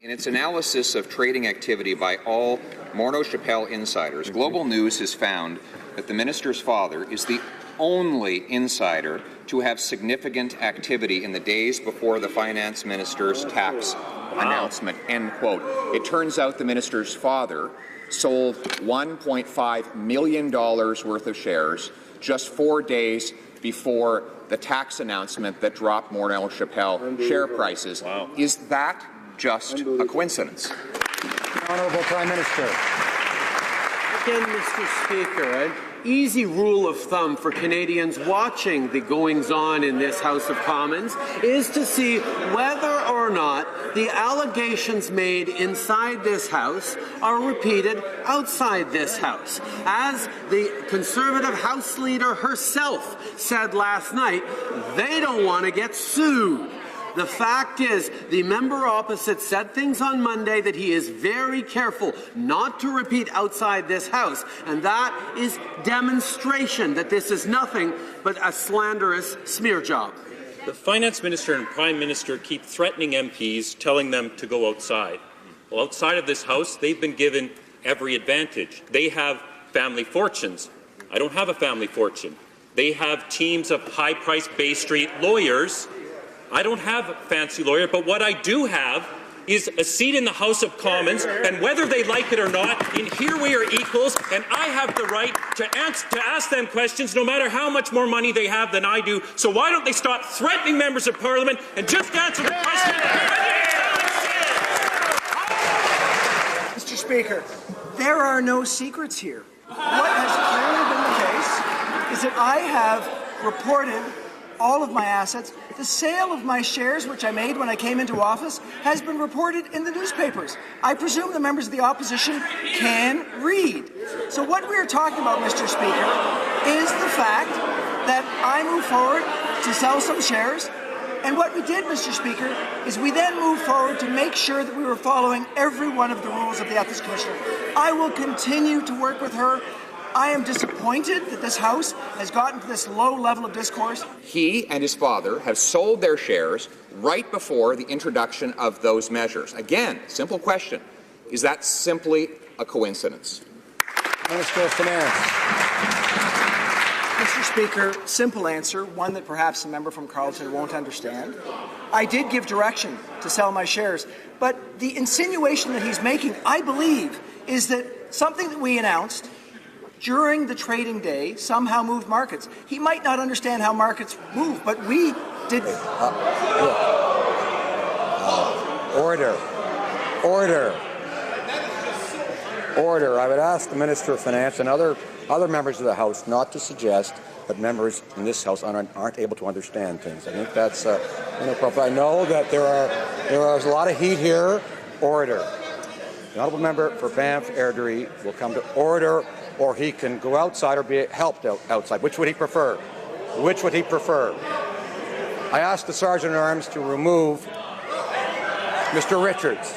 In its analysis of trading activity by all Morneau insiders, Global News has found that the minister's father is the only insider to have significant activity in the days before the finance minister's tax announcement, end quote. It turns out the minister's father sold $1.5 million worth of shares just 4 days before the tax announcement that dropped Morneau share prices. Wow. Is that just a coincidence? Honourable Prime Minister. Again, Mr. Speaker, an easy rule of thumb for Canadians watching the goings-on in this House of Commons is to see whether or not the allegations made inside this House are repeated outside this House. As the Conservative House Leader herself said last night, they don't want to get sued. The fact is, the member opposite said things on Monday that he is very careful not to repeat outside this House, and that is demonstration that this is nothing but a slanderous smear job. The Finance Minister and Prime Minister keep threatening MPs, telling them to go outside. Well, outside of this House, they've been given every advantage. They have family fortunes. I don't have a family fortune. They have teams of high-priced Bay Street lawyers. I don't have a fancy lawyer, but what I do have is a seat in the House of Commons, and whether they like it or not, in here we are equals, and I have the right to ask them questions no matter how much more money they have than I do. So why don't they stop threatening members of Parliament and just answer the question? Mr. Speaker, there are no secrets here. What has clearly been the case is that I have reported all of my assets. The sale of my shares, which I made when I came into office, has been reported in the newspapers. I presume the members of the opposition can read. So what we are talking about, Mr. Speaker, is the fact that I moved forward to sell some shares. And what we did, Mr. Speaker, is we then moved forward to make sure that we were following every one of the rules of the Ethics Commissioner. I will continue to work with her. I am disappointed that this House has gotten to this low level of discourse. He and his father have sold their shares right before the introduction of those measures. Again, simple question. Is that simply a coincidence? Minister of Finance. Mr. Speaker, simple answer, one that perhaps a member from Carleton won't understand. I did give direction to sell my shares, but the insinuation that he's making, I believe, is that something that we announced during the trading day somehow moved markets. He might not understand how markets move, but we did. Order. I would ask the Minister of Finance and other members of the House not to suggest that members in this House aren't able to understand things. I think that's inappropriate. I know that there is a lot of heat here. Order. The honourable member for Banff Airdrie will come to order, or he can go outside or be helped outside. Which would he prefer? I ask the Sergeant-at-Arms to remove Mr. Richards.